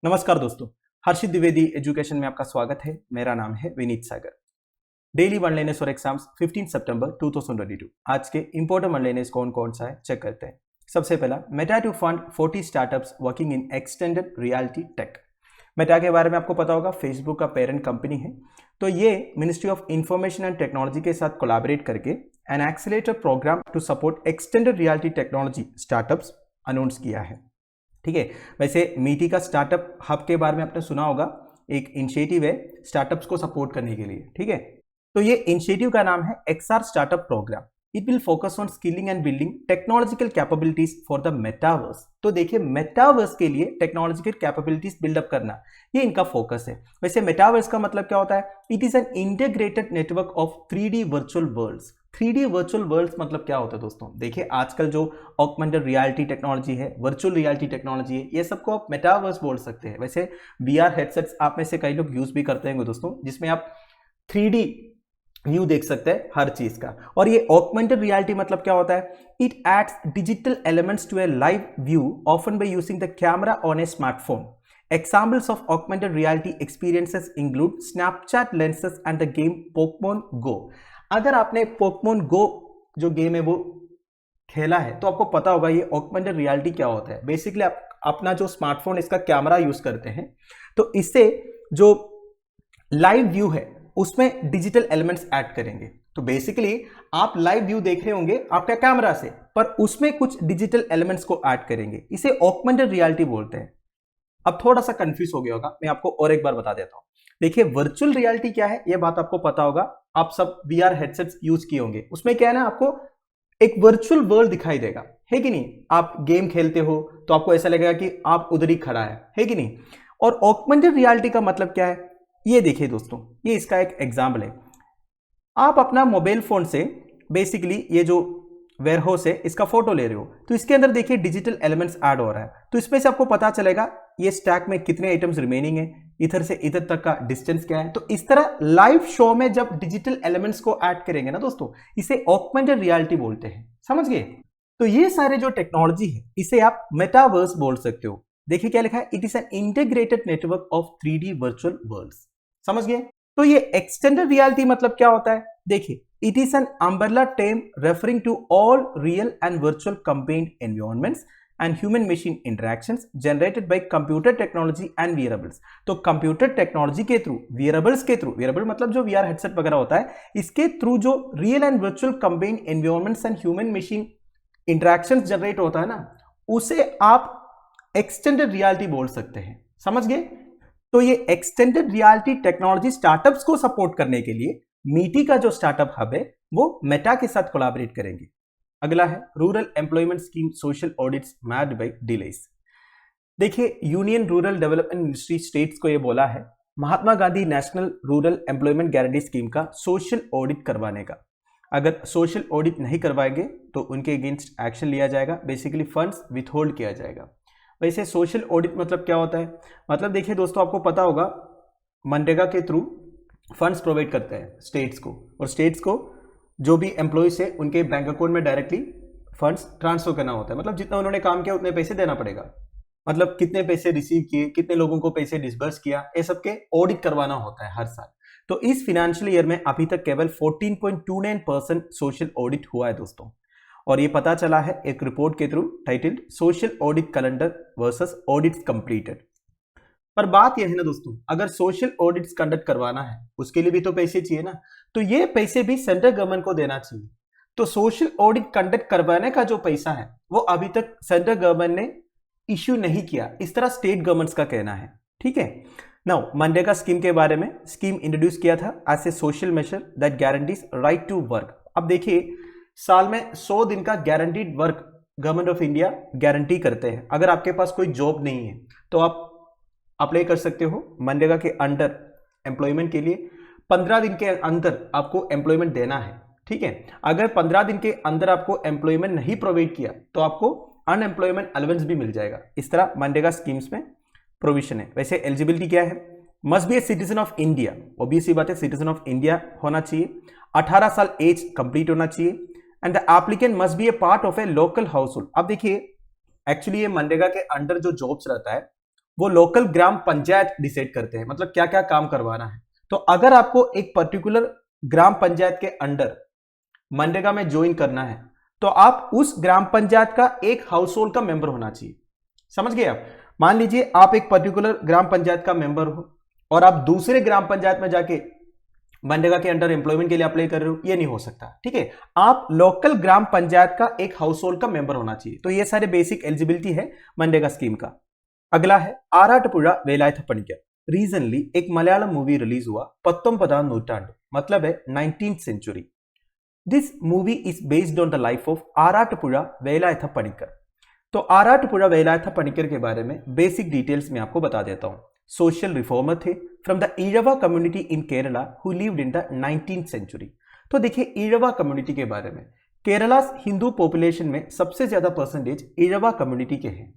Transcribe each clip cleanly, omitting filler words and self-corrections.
नमस्कार दोस्तों, हर्षित द्विवेदी एजुकेशन में आपका स्वागत है। मेरा नाम है Vineet Sagar. Daily one liners for exams 15 सितंबर 2022। आज के इंपॉर्टेंट वन लाइनर्स कौन कौन सा है चेक करते हैं। सबसे पहला, Meta to fund 40 startups working in extended reality tech. Meta के बारे में आपको पता होगा, फेसबुक का पेरेंट कंपनी है। तो ये ministry of information and technology के साथ कोलैबोरेट करके an accelerator program to support extended reality technology startups announce किया है। ठीक है। वैसे मीटी का स्टार्टअप हब के बारे में आपने सुना होगा, एक इनिशिएटिव है स्टार्टअप्स को सपोर्ट करने के लिए। ठीक है। तो ये इनिशिएटिव का नाम है XR startup program. It will focus on skilling and building technological capabilities for the metaverse. तो देखिए, मेटावर्स के लिए टेक्नोलॉजिकल कैपेबिलिटीज बिल्डअप करना, ये इनका फोकस है। वैसे मेटावर्स का मतलब क्या होता है? It is an integrated network of 3D virtual worlds. 3D virtual worlds मतलब क्या होता है दोस्तों? देखिए, आजकल जो ऑगमेंटेड रियलिटी टेक्नोलॉजी है, वर्चुअल रियलिटी टेक्नोलॉजी है, ये सबको आप मेटावर्स बोल सकते हैं। वैसे VR हेडसेट्स आप में से कई लोग यूज भी करते हैं दोस्तों, जिसमें आप 3D व्यू देख सकते हैं हर चीज का। और ये ऑगमेंटेड रियलिटी मतलब क्या होता है? It adds digital elements to a live view often by using the camera on a smartphone. Examples of augmented reality experiences include Snapchat lenses and the game Pokemon Go। अगर आपने Pokemon Go जो game है वो खेला है तो आपको पता होगा ये ऑगमेंटेड रियलिटी क्या होता है। बेसिकली आप अपना जो स्मार्टफोन, इसका कैमरा यूज करते हैं, तो इससे जो लाइव व्यू है उसमें डिजिटल एलिमेंट्स ऐड करेंगे। तो बेसिकली आप लाइव व्यू देख रहे होंगे आपका कैमरा से, पर उसमें कुछ डिजिटल एलिमेंट्स को ऐड करेंगे। इसे ऑगमेंटेड रियलिटी बोलते हैं। अब थोड़ा सा कंफ्यूज हो गया होगा, मैं आपको और एक बार बता देता हूं। देखिए, वर्चुअल रियलिटी क्या है यह बात आपको पता होगा, आप सब VR हेडसेट्स यूज किए होंगे। उसमें क्या है ना, आपको एक वर्चुअल वर्ल्ड दिखाई देगा, है कि नहीं? आप गेम खेलते हो तो आपको ऐसा लगेगा कि आप उधर ही खड़ा है कि नहीं? और ऑगमेंटेड रियलिटी का मतलब क्या है, ये देखिए दोस्तों, ये इसका एक एग्जाम्पल है। आप अपना मोबाइल फोन से बेसिकली ये जो वेयरहाउस है इसका फोटो ले रहे हो, तो इसके अंदर देखिए डिजिटल एलिमेंट्स ऐड हो रहा है। तो इसमें से आपको पता चलेगा ये स्टैक में कितने आइटम्स रिमेनिंग है, इधर से इधर तक का डिस्टेंस क्या है। तो इस तरह लाइव शो में जब डिजिटल एलिमेंट्स को ऐड करेंगे ना दोस्तों, इसे ऑगमेंटेड रियलिटी बोलते हैं। समझ गए? तो ये सारे जो टेक्नोलॉजी है इसे आप मेटावर्स बोल सकते हो। देखिए क्या लिखा है, it is an integrated network of 3D virtual worlds. समझ गए? तो ये एक्सटेंडेड रियलिटी मतलब क्या होता है? देखिए, it is an umbrella term referring to all real and virtual combined environments and human machine interactions generated by computer technology and wearables। तो कंप्यूटर टेक्नोलॉजी के थ्रू, wearables के थ्रू, wearable मतलब जो VR हेडसेट वगैरह होता है, इसके through जो real and virtual combined environments and human machine interactions generate होता है ना, उसे आप एक्सटेंडेड रियलिटी बोल सकते हैं। समझ गए? तो ये एक्सटेंडेड रियलिटी टेक्नोलॉजी स्टार्टअप्स को सपोर्ट करने के लिए मीटी का जो स्टार्टअप हब है वो मेटा के साथ कोलैबोरेट करेंगे। अगला है rural employment scheme social audits made by delays. देखिए, union rural development ministry states को ये बोला है Mahatma Gandhi national rural employment guarantee scheme का सोशल ऑडिट करवाने का। अगर सोशल ऑडिट नहीं करवाएंगे तो उनके अगेंस्ट एक्शन लिया जाएगा, बेसिकली फंड्स विथहोल्ड किया जाएगा। वैसे सोशल ऑडिट मतलब क्या होता है? मतलब देखिए दोस्तों, आपको पता होगा मनरेगा के थ्रू फंड्स प्रोवाइड करते हैं स्टेट्स को, और स्टेट्स को जो भी एम्प्लॉयज है उनके बैंक अकाउंट में डायरेक्टली फंड्स ट्रांसफर करना होता है। मतलब जितना उन्होंने काम किया उतने पैसे देना पड़ेगा। मतलब कितने पैसे रिसीव किए, कितने लोगों को पैसे डिसबर्स किया, ये सब के ऑडिट करवाना होता है हर साल। तो इस फाइनेंशियल ईयर में अभी तक केवल 14.29% सोशल ऑडिट हुआ है दोस्तों। और ये पता चला है एक रिपोर्ट के through titled social audit calendar versus audits completed. पर बात यह है ना दोस्तों, अगर सोशल ऑडिट्स कंडक्ट करवाना है उसके लिए भी तो पैसे चाहिए ना, तो ये पैसे भी सेंट्रल गवर्नमेंट को देना चाहिए। तो सोशल ऑडिट कंडक्ट करवाने का जो पैसा है वो अभी तक सेंट्रल गवर्नमेंट ने इश्यू नहीं किया, इस तरह स्टेट गवर्नमेंट्स का कहना है। ठीक है। नाउ मनरेगा स्कीम के बारे में, स्कीम इंट्रोड्यूस किया था as a social measure that guarantees right to work. अब देखिए, साल में 100 दिन का guaranteed work government of India guarantee करते हैं। अगर आपके पास कोई जॉब नहीं है तो आप अप्लाई कर सकते हो मनरेगा के अंडर एम्प्लॉयमेंट के लिए। 15 दिन के अंदर आपको एम्प्लॉयमेंट देना है। ठीक है। अगर 15 दिन के अंदर आपको एम्प्लॉयमेंट नहीं प्रोवाइड किया तो आपको अनएम्प्लॉयमेंट अलाउंस भी मिल जाएगा। इस तरह मनरेगा स्कीम्स में प्रोविजन है। वैसे एलिजिबिलिटी क्या है? Must be a citizen of India, obviously बात है सिटीजन ऑफ इंडिया होना चाहिए, 18 साल एज कंप्लीट होना चाहिए, and the applicant must be A part of A local house hold. अब देखिए, एक्चुअली ये मनरेगा के अंडर जो जॉब्स रहता है वो लोकल ग्राम पंचायत डिसाइड करते हैं, मतलब क्या क्या काम करवाना है। तो अगर आपको एक पर्टिकुलर ग्राम पंचायत के अंडर मनरेगा में ज्वाइन करना है तो आप उस ग्राम पंचायत का एक हाउस होल्ड का मेंबर होना चाहिए। समझ गए आप? मान लीजिए आप एक पर्टिकुलर ग्राम पंचायत का मेंबर हो और आप दूसरे ग्राम पंचायत में जाके मनरेगा के अंडर एम्प्लॉयमेंट के लिए अप्लाई कर रहे हो, ये नहीं हो सकता। ठीक है, आप लोकल ग्राम पंचायत का एक हाउस होल्ड का मेंबर होना चाहिए। तो ये सारे बेसिक एलिजिबिलिटी है मनरेगा स्कीम का। अगला है आराटपुड़ा वेलायथ पणिकर। रीजनली एक मलयालम मूवी रिलीज हुआ 19वां नूറ്റാണ്ട്, मतलब है 19th century. This movie is based on the life of Arattupuzha Velayudha Panicker. तो आराटपुड़ा वेलायथ पणिकर के बारे में बेसिक डिटेल्स में आपको बता देता हूं। सोशल रिफॉर्मर थे from the Ezhava community in Kerala who lived in the 19th century. तो देखिए ईഴവ कम्युनिटी के बारे में, केरला हिंदू पॉपुलेशन में सबसे ज्यादा परसेंटेज ईഴവ कम्युनिटी के हैं।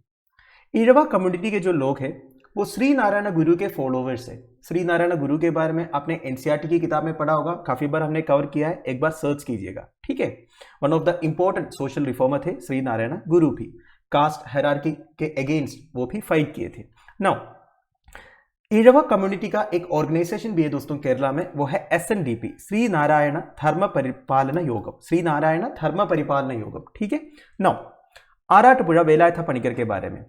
ईഴവ कम्युनिटी के जो लोग हैं वो श्री नारायण गुरु के फॉलोवर्स है। श्री नारायण गुरु के बारे में आपने एनसीईआरटी की किताब में पढ़ा होगा, काफी बार हमने कवर किया है, एक बार सर्च कीजिएगा। ठीक है, one of the important social reformer थे श्री नारायण गुरु भी। कास्ट हायरार्की के अगेंस्ट वो भी फाइट किए थे। नाउ ईഴവ कम्युनिटी का एक ऑर्गेनाइजेशन भी है दोस्तों केरला में, वो है SNDP, श्री नारायण धर्म परिपालन योगम, श्री नारायण धर्म परिपालन योगम। ठीक है, नाउ आराटपुड़ा वेलायथ पणिकर के बारे में,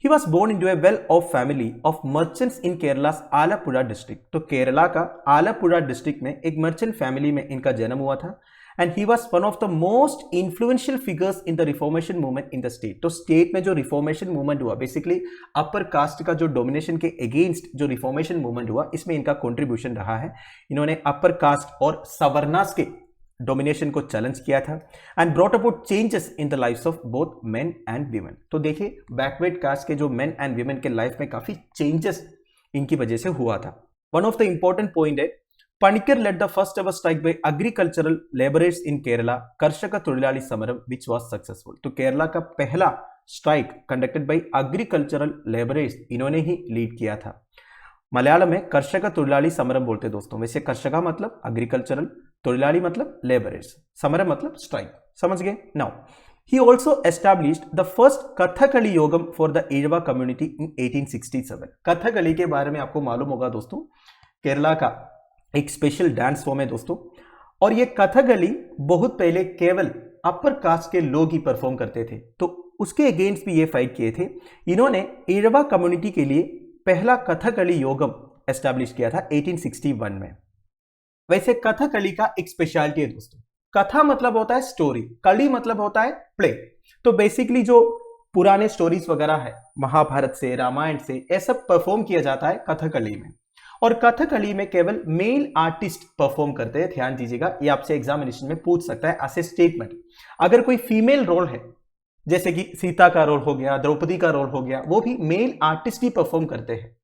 He was born into a well-off family of merchants in Kerala's Alappuzha district. तो केरला का आलपुड़ा डिस्ट्रिक्ट में एक मर्चेंट फैमिली में इनका जन्म हुआ था। And he was one of the most influential figures in the reformation movement in the state. तो स्टेट में जो रिफॉर्मेशन मूवमेंट हुआ, बेसिकली अपर कास्ट का जो डोमिनेशन के अगेंस्ट जो रिफॉर्मेशन मूवमेंट हुआ, इसमें इनका कॉन्ट्रीब्यूशन रहा है। इन्होंने अपर कास्ट और सवर्णास के डोमिनेशन को चैलेंज किया था and brought about changes in the lifes of both men and women. तो देखिए बैकवर्ड कास्ट के जो मेन एंड वीमेन के लाइफ में काफी चेंजेस इनकी वजह से हुआ था। One of the important point है Panicker led the first ever strike by agricultural labourers in Kerala, Karshaka Thozhilali Samaram which was successful. तो केरला का पहला strike conducted by agricultural labourers इन्होंने ही लीड किया था। मलयालम में कर्षक तोड़िलाली समरम बोलते हैं दोस्तों। वैसे कर्षका मतलब एग्रीकल्चरल, तोड़िलाली मतलब लेबरर्स, समरम मतलब स्ट्राइक। समझ गए? Now he also established the first Kathakali Yogam for the Ezhava community in 1867। Kathakali के बारे में आपको मालूम होगा दोस्तों, केरला का एक स्पेशल डांस फॉर्म है दोस्तों। और ये कथकली बहुत पहले केवल अपर कास्ट के लोग ही परफॉर्म करते थे, तो उसके अगेंस्ट भी ये फाइट किए थे। इन्होंने ईഴവ कम्युनिटी के लिए पहला कथकली योगम एस्टैब्लिश किया था 1861 में। वैसे कथकली का एक स्पेशलिटी है दोस्तों। कथा मतलब होता है स्टोरी, कली मतलब होता है प्ले। तो बेसिकली जो पुराने स्टोरीज वगैरह है महाभारत से, रामायण से, ये सब परफॉर्म किया जाता है कथकली में। और कथकली में केवल मेल आर्टिस्ट परफॉर्म करते हैं। ध्यान दीजिएगा, ये आपसे एग्जामिनेशन में पूछ सकता है एज ए स्टेटमेंट। अगर कोई फीमेल रोल है, जैसे कि सीता का रोल हो गया, द्रौपदी का रोल हो गया, वो भी मेल आर्टिस्ट ही परफॉर्म करते हैं।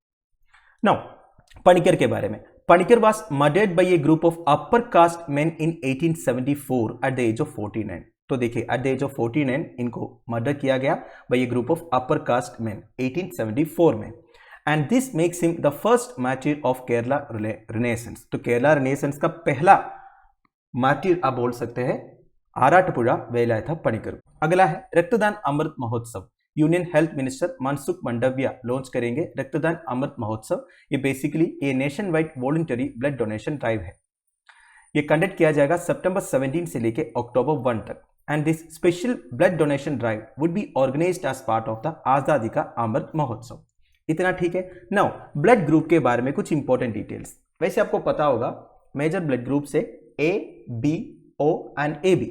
नाउ पणिकर के बारे में, Panikkar was murdered by a group of upper caste men in 1874 at the age of 49। तो देखिए at the age of 49 इनको मर्डर किया गया by a group of upper caste men 1874 में। and this makes him the first martyr of Kerala Renaissance। तो Kerala renaissance का पहला martyr आप बोल सकते हैं आराटपुड़ा वेलायथ पणिकर। अगला है रक्तदान Amrit Mahotsav. Union health minister Mansukh Mandaviya launch करेंगे रक्तदान अमृत महोत्सव। ये बेसिकली ये nation wide voluntary blood donation drive है। ये कंडक्ट किया जाएगा सितंबर 17 से लेके अक्टूबर 1 तक। And this special blood donation drive would be organised as part of the Azadi ka Amrit Mahotsav. इतना ठीक है। नाउ ब्लड ग्रुप के बारे में कुछ इंपॉर्टेंट डिटेल्स। वैसे आपको पता होगा मेजर ब्लड ग्रुप से A, B, O and AB।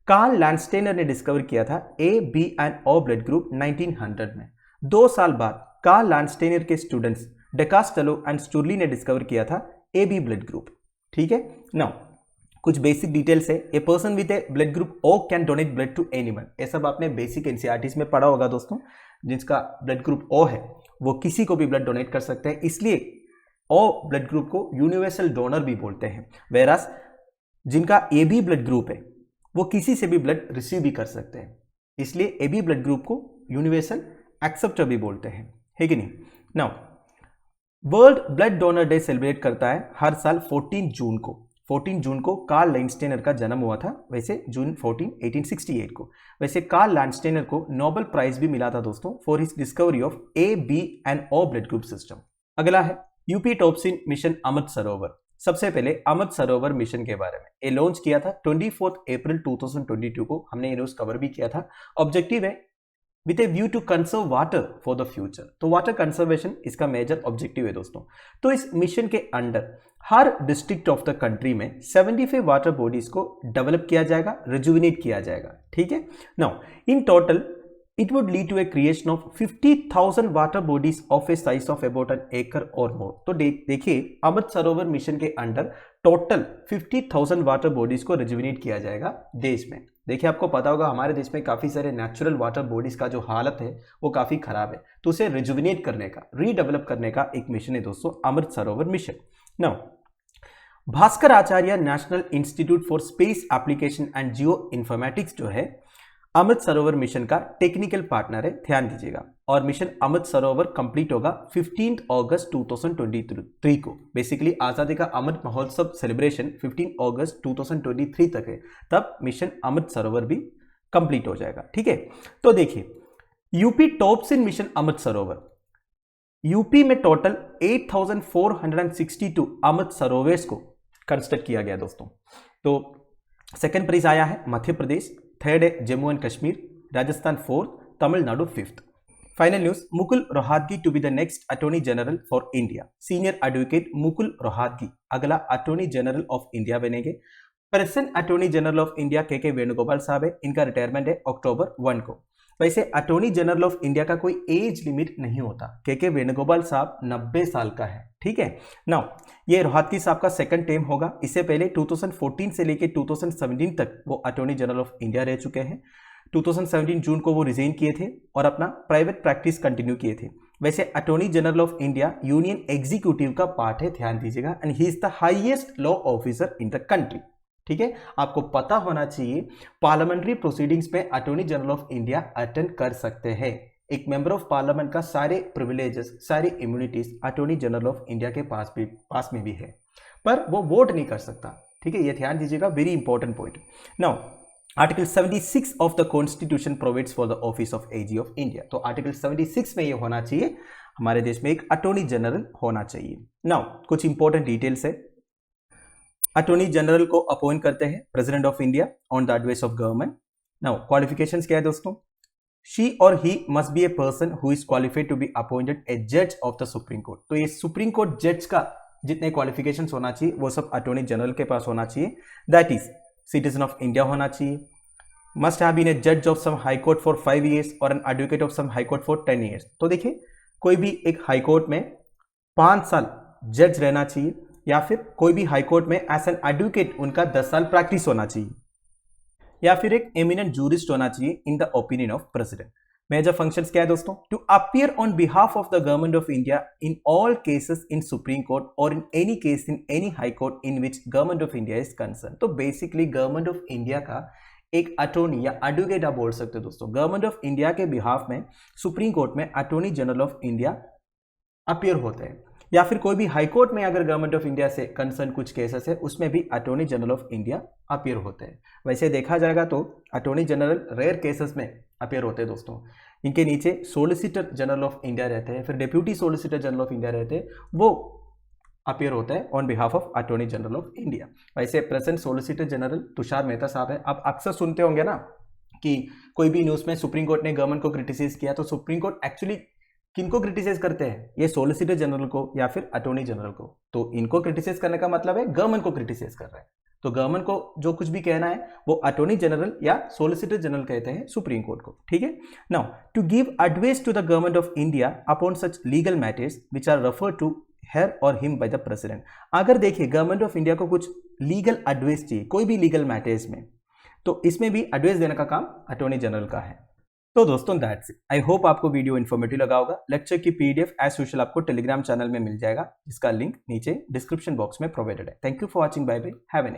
Karl Landsteiner ने डिस्कवर किया था A, B and O blood group 1900 में। 2 साल बाद कार्ल लैंडस्टेनर के स्टूडेंट्स डेकास्टेलो एंड स्टुरली ने डिस्कवर किया था AB ब्लड ग्रुप। ठीक है। नाउ कुछ बेसिक डिटेल्स है। A person with a blood group O can donate blood to anyone. ये सब आपने बेसिक एनसीईआरटीज में पढ़ा होगा दोस्तों। जिसका ब्लड ग्रुप O है वो किसी को भी ब्लड डोनेट कर सकते हैं, इसलिए O ब्लड ग्रुप को यूनिवर्सल डोनर भी बोलते हैं। वेरास जिनका AB ब्लड ग्रुप है वो किसी से भी ब्लड रिसीव भी कर सकते हैं, इसलिए AB ब्लड ग्रुप को यूनिवर्सल एक्सेप्टर भी बोलते हैं, है कि नहीं। Now world blood donor day celebrate करता है हर साल 14 जून को। 14 जून को कार्ल लैंडस्टेनर का जन्म हुआ था, वैसे जून 14 1868 को। वैसे कार्ल लैंडस्टेनर को नोबेल प्राइज भी मिला था दोस्तों for his discovery of A, B and O blood group system. अगला है UP Topsin mission Amrit Sarovar. सबसे पहले अमृत सरोवर मिशन के बारे में, ये लॉन्च किया था 24 अप्रैल 2022 को, हमने ये न्यूज कवर भी किया था। ऑब्जेक्टिव है with a view to conserve water for the future, तो वाटर कंजर्वेशन इसका मेजर ऑब्जेक्टिव है दोस्तों। तो इस मिशन के अंडर हर डिस्ट्रिक्ट ऑफ द कंट्री में 75 वाटर बॉडीज को डेवलप किया जाएगा, रिजुविनेट किया जाएगा, ठीक है। Now in total it would lead to a creation of 50,000 water bodies of a size of about an acre or more। तो देखिए अमृत सरोवर मिशन के अंडर टोटल 50,000 वाटर बॉडीज को रिजुविनेट किया जाएगा देश में। देखिए आपको पता होगा हमारे देश में काफी सारे नेचुरल वाटर बॉडीज का जो हालत है वो काफी खराब है, तो उसे रिजुविनेट करने का, रीडेवलप करने का एक मिशन है दोस्तों Amrit Sarovar mission. Now Bhaskar Acharya national institute for space application and geo informatics जो है अमृत सरोवर मिशन का टेक्निकल पार्टनर है, ध्यान दीजिएगा। और मिशन अमृत सरोवर कंप्लीट होगा 15 अगस्त 2023 को। बेसिकली आजादी का अमृत महोत्सव सेलिब्रेशन 15 अगस्त 2023 तक है, तब मिशन अमृत सरोवर भी कंप्लीट हो जाएगा, ठीक है। तो देखिए UP Topsin mission Amrit Sarovar, UP में टोटल 8462 अमृत सरोवर्स को कंस्ट्रक्ट किया गया दोस्तों। तो सेकंड प्राइज आया है मध्य प्रदेश, थर्ड है Jammu and Kashmir, Rajasthan fourth, Tamil Nadu fifth. Final news, Mukul Rohatgi to be the next attorney general for India. Senior advocate Mukul Rohatgi अगला अटॉर्नी जनरल ऑफ इंडिया बनेंगे। Present attorney general of India K Venugopal साहब है, इनका रिटायरमेंट है अक्टूबर 1 को। वैसे अटॉर्नी जनरल ऑफ इंडिया का कोई एज लिमिट नहीं होता, के वेणुगोपाल साहब 90 साल का है, ठीक है। नाउ ये रोहतगी साहब का सेकंड टर्म होगा, इससे पहले 2014 से लेकर 2017 तक वो अटॉर्नी जनरल ऑफ इंडिया रह चुके हैं। 2017 जून को वो रिजाइन किए थे और अपना प्राइवेट प्रैक्टिस कंटिन्यू किए थे। वैसे attorney general of India union executive का पार्ट है, ध्यान दीजिएगा, and he is the highest law officer in the country, ठीक है। आपको पता होना चाहिए पार्लियामेंट्री प्रोसीडिंग्स में attorney general of India attend कर सकते हैं। एक मेंबर ऑफ पार्लियामेंट का सारे प्रिविलेजेस, सारी immunities attorney general of India के पास में भी है, पर वो वोट नहीं कर सकता, ठीक है। ये ध्यान दीजिएगा, very important point. Now article 76 of the constitution provides for the office of AG of India. तो आर्टिकल 76 में ये होना चाहिए, हमारे देश में एक अटॉर्नी जनरल होना चाहिए। नाउ कुछ इंपॉर्टेंट डिटेल्स है। अटॉर्नी जनरल को अपॉइंट करते हैं president of India on the advice of government. Now qualifications क्या है दोस्तों, शी और he must be a person who is qualified to be appointed a जज ऑफ द सुप्रीम कोर्ट। तो ये सुप्रीम कोर्ट जज का जितने क्वालिफिकेशंस होना चाहिए वो सब अटॉर्नी जनरल के पास होना चाहिए। That is citizen of India होना चाहिए, मस्ट हैव बीन ए जज of some high court for 5 years और an advocate of some high court for 10 years। तो देखिए कोई भी एक हाई कोर्ट में 5 साल जज रहना चाहिए, या फिर कोई भी हाई कोर्ट में एज एन एडवोकेट उनका 10 साल प्रैक्टिस होना चाहिए, या फिर एक एमिनेंट जूरिस्ट होना चाहिए in the opinion of president. Major functions क्या है दोस्तों, to appear on behalf of the government of India in all cases in supreme court और in any case in any high court in which government of India is concern. तो basically government of India का एक attorney या advocate आप बोल सकते हो दोस्तों। गवर्नमेंट ऑफ इंडिया के बिहाफ में सुप्रीम कोर्ट में attorney general of India appear होते हैं, या फिर कोई भी हाई कोर्ट में अगर गवर्नमेंट ऑफ इंडिया से कंसर्न कुछ केसेस है उसमें भी attorney general of India appear होते हैं। वैसे देखा जाएगा तो अटॉर्नी जनरल रेयर केसेस में अपीयर होते हैं दोस्तों। इनके नीचे सोलिसिटर जनरल ऑफ इंडिया रहते हैं, फिर deputy solicitor general of India रहते हैं, वो अपीयर होता है on behalf of attorney general of India. वैसे present solicitor general Tushar Mehta साहब है। आप अक्सर सुनते होंगे ना कि कोई भी न्यूज़ में सुप्रीम कोर्ट ने गवर्नमेंट को क्रिटिसाइज किया, तो सुप्रीम कोर्ट एक्चुअली किनको क्रिटिसाइज करते हैं, ये सोलिसिटर जनरल को या फिर अटॉर्नी जनरल को। तो इनको क्रिटिसाइज करने का मतलब है गवर्नमेंट को क्रिटिसाइज कर रहे हैं। तो गवर्नमेंट को जो कुछ भी कहना है वो अटॉर्नी जनरल या सोलिसिटर जनरल कहते हैं सुप्रीम कोर्ट को, ठीक है। Now to give advice to the government of India upon such legal matters which are referred to her और हिम बाय द प्रेसिडेंट। अगर देखिए गवर्नमेंट ऑफ इंडिया को कुछ लीगल एडवाइस चाहिए कोई भी लीगल मैटर्स में, तो इसमें भी एडवाइस देने का काम अटॉर्नी जनरल का है। तो दोस्तों दैट्स इट। आई होप आपको वीडियो इन्फॉर्मेटिव लगा होगा। लेक्चर की पीडीएफ एज यूजुअल आपको टेलीग्राम चैनल में मिल जाएगा, जिसका लिंक नीचे डिस्क्रिप्शन बॉक्स में प्रोवाइडेड है। Thank you for watching, bye bye, have a nice day.